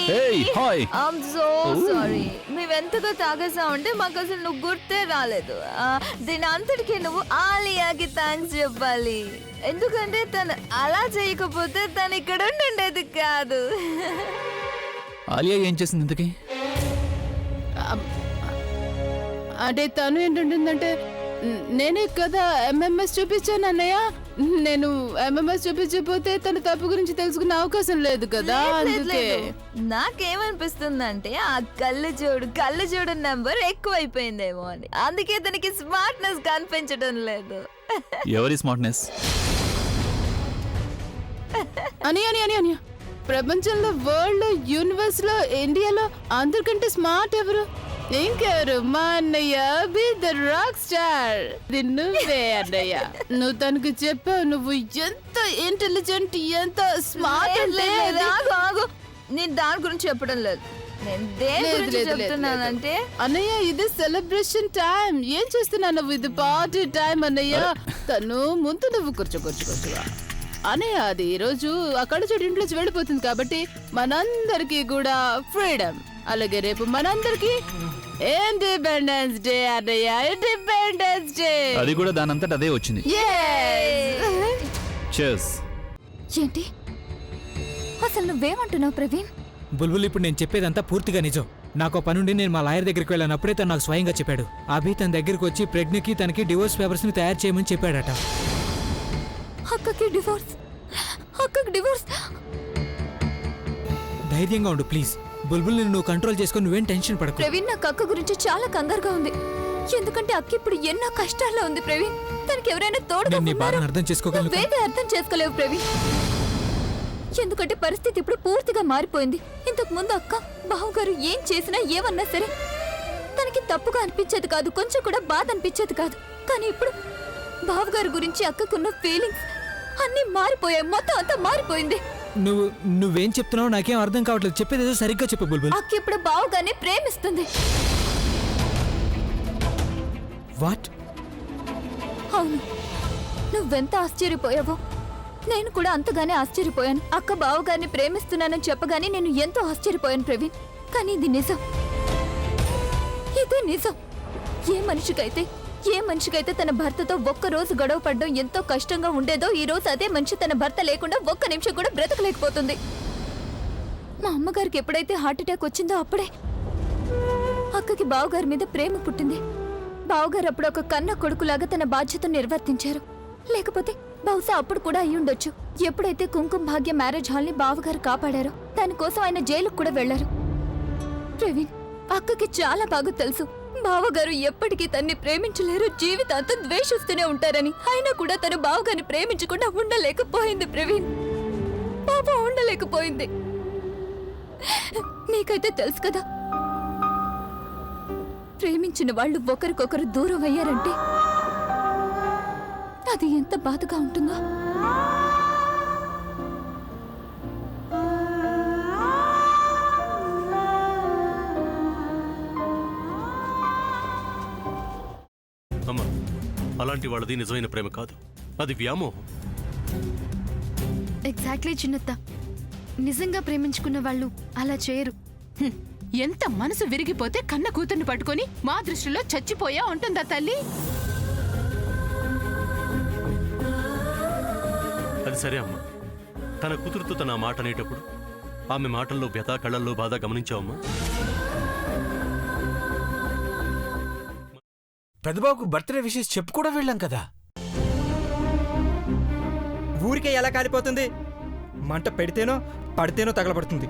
I'm so sorry. మేవెంతగా తాగేసామంటే మాకు అసలు నువ్వు గుర్తే రాలేదు. దీని అంతటికి నువ్వు ఆలియాకి థ్యాంక్స్ చెప్పాలి. ఎందుకంటే తను అలా చేయకపోతే తను ఇక్కడ ఉండేది కాదు. ఆలియా ఏం చేసింది ఇంతకీ? అంటే తను ఏంటంటుందంటే నేనే కదా ఎంఎంఎస్ చూపించాను అన్నయ్య. నేను ఎంఎంఎస్ చూపించకపోతే తన తప్పు గురించి తెలుసుకునే అవకాశం లేదు కదా. అందుకే నాకేమనిపిస్తుందంటే ఆ కళ్ళు చూడు నంబర్ ఎక్కువైపోయిందేమో అని. అందుకే తనకి స్మార్ట్నెస్ కనిపించడం లేదు. ఎవరి స్మార్ట్నెస్? అని ప్రపంచంలో, వరల్డ్ లో, యూనివర్స్ లో, ఇండియాలో అందరికంటే స్మార్ట్ ఎవరు? ఇంకెవరు? మా అన్నయ్య బి ద రాక్ స్టార్. నువ్వే అన్నయ్య. నువ్వు తనకు చెప్పావు నువ్వు ఎంత ఇంటెలిజెంట్, ఎంత స్మార్ట్. నేను దాని గురించి చెప్పడం లేదు. నేను దేని గురించి చెప్తున్నానంటే అన్నయ్య ఇది సెలబ్రేషన్ టైం. ఏం చేస్తున్నావు నువ్వు? ఇది పార్టీ టైం అన్నయ్య. తను ముందు నువ్వు కూర్చోగా అన్నయ్య. అది ఈరోజు అక్కడ చూడు ఇంట్లోంచి వెళ్ళిపోతుంది కాబట్టి మనందరికీ కూడా ఫ్రీడమ్. అలాగే రేపు మనందరికి ఇండిపెండెన్స్ డే అన్నయ్య. Independence day. అది కూడా దానంతట అదే వచ్చింది. ఏంటి అసలు నువ్వేమంటున్నావు ప్రవీణ్? బుల్బుల్, ఇప్పుడు నేను చెప్పేదంతా పూర్తిగా నిజం. నాకు పనుండి నేను మా లాయర్ దగ్గరికి వెళ్ళినప్పుడే తను నాకు స్వయంగా చెప్పాడు. అభి తన దగ్గరికి వచ్చి ప్రజ్ఞకి తనకి డివోర్స్ పేపర్స్ ని తయారు చేయమని చెప్పాడట. అక్కకి డివోర్స్. ధైర్యంగా ఉండు ప్లీజ్. బుల్బుల్ నువ్వు కంట్రోల్ చేసుకొని నువ్వేం టెన్షన్ పడకు. ప్రవీణ్, నాకు అక్క గురించి చాలా కంగారుగా ఉంది. ఎందుకంటే అక్క ఇప్పుడు ఎన్నో కష్టాల్లో ఉంది ప్రవీణ్. తనకి ఎవరైనా తోడుగా అర్థం చేసుకోగలను. నువ్వేదే అర్థం చేసుకోలేవు ప్రవీణ్. ఎందుకంటే పరిస్థితి ఇప్పుడు పూర్తిగా మారిపోయింది. ఇంతకు ముందు అక్క బావగారు ఏం చేసినా ఏమన్నా సరే తనకి తప్పుగా అనిపించేది కాదు, కొంచెం కూడా బాధ అనిపించేది కాదు. కానీ ఇప్పుడు బావగారు గురించి అక్కకున్న ఫీలింగ్స్ అన్ని మారిపోయాయి. మొత్తం అంతా మారిపోయింది. నువ్వేం చెప్తున్నావు నాకేం అర్థం కావట్లేదు. చెప్పేది సరిగ్గా చెప్పు బుల్బుల్. అక్క ఇప్పుడు బావగారిని ప్రేమిస్తుంది. వాట్? అవును, నువ్వెంత ఆశ్చర్యపోయావో నేను కూడా అంతగానే ఆశ్చర్యపోయాను. అక్క బావగారిని ప్రేమిస్తున్నానని చెప్పగానే నేను ఎంతో ఆశ్చర్యపోయాను ప్రవీణ్. కానీ ఇది నిజం. ఇదే నిజం. ఏ మనిషికైతే తన భర్తతో ఒక్కరోజు గొడవ పడడం ఎంతో కష్టంగా ఉండేదో, ఈ రోజు అదే మనిషి తన భర్త లేకుండా ఒక్క నిమిషం కూడా బ్రతకలేకపోతుంది. మా అమ్మగారికి ఎప్పుడైతే హార్ట్ అటాక్ వచ్చిందో అప్పుడే అక్కకి బావగారి మీద ప్రేమ పుట్టింది. బావగారు అప్పుడు ఒక కన్న కొడుకులాగా తన బాధ్యతను నిర్వర్తించారు. లేకపోతే బహుశా అప్పుడు కూడా అయ్యుండొచ్చు. ఎప్పుడైతే కుంకుమ భాగ్య మ్యారేజ్ హాల్ ని బావగారు కాపాడారో దానికోసం ఆయన జైలుకు కూడా వెళ్లారు. ప్రవీణ్, అక్కకి చాలా బాగా తెలుసు బావగారు ఎప్పటికీ తన్ని ప్రేమించలేరు, జీవితాంతం ద్వేషిస్తూనే ఉంటారని. అయినా కూడా తను బావగారిని ప్రేమించకుండా ఉండలేకపోయింది ప్రవీణ్. పాప ఉండలేకపోయింది. నీకైతే తెలుసు కదా, ప్రేమించిన వాళ్ళు ఒకరికొకరు దూరం అయ్యారంటే అది ఎంత బాధగా ఉంటుందో. అమ్మా, అలాంటి వాళ్ళది నిజమైన ప్రేమ కాదు, అది వ్యామోహం. ఎగ్జాక్ట్లీ చిన్నత్త. నిజంగా ప్రేమించుకున్న వాళ్ళు అలా చేయరు. ఎంత మనసు విరిగిపోతే కన్న కూతుర్ని పట్టుకొని మా దృష్టిలో చచ్చిపోయా ఉంటుందా తల్లి? అది సరే అమ్మా, తన కూతురుతో తన మాట అనేటప్పుడు ఆమె మాటల్లో వ్యథ, కళ్ళల్లో బాధ గమనించావమ్మా? పెద్దబాబుకు బర్త్డే విషెస్ చెప్పు కూడా వెళ్ళాం కదా. ఊరికే ఎలా కాలిపోతుంది? మంట పెడితేనో పడితేనో తగలబడుతుంది.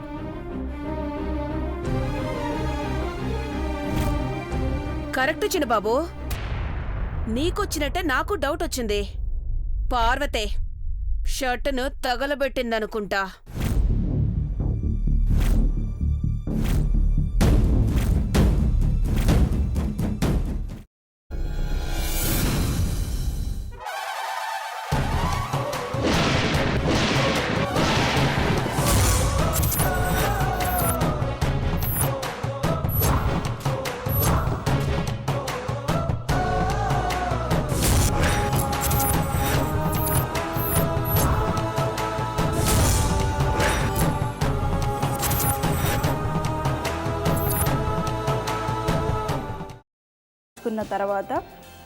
కరెక్ట్ చిన్నబాబు, నీకొచ్చినట్టే నాకు డౌట్ వచ్చింది. పార్వతే షర్టును తగలబెట్టిందనుకుంటా. వేయించుకున్న తర్వాత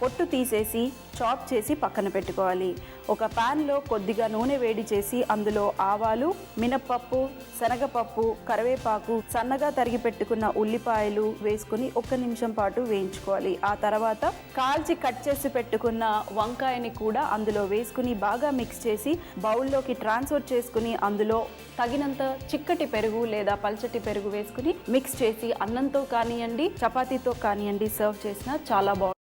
పొట్టు తీసేసి చాప్ చేసి పక్కన పెట్టుకోవాలి. ఒక ప్యాన్లో కొద్దిగా నూనె వేడి చేసి అందులో ఆవాలు, మినప్పప్పు, శనగపప్పు, కరివేపాకు, సన్నగా తరిగి పెట్టుకున్న ఉల్లిపాయలు వేసుకుని 1 నిమిషం పాటు వేయించుకోవాలి. ఆ తర్వాత కాల్చి కట్ చేసి పెట్టుకున్న వంకాయని కూడా అందులో వేసుకుని బాగా మిక్స్ చేసి బౌల్లోకి ట్రాన్స్ఫర్ చేసుకుని అందులో తగినంత చిక్కటి పెరుగు లేదా పల్చటి పెరుగు వేసుకుని మిక్స్ చేసి అన్నంతో కానివ్వండి, చపాతీతో కానివ్వండి సర్వ్ చేసినా చాలా బాగుంటుంది.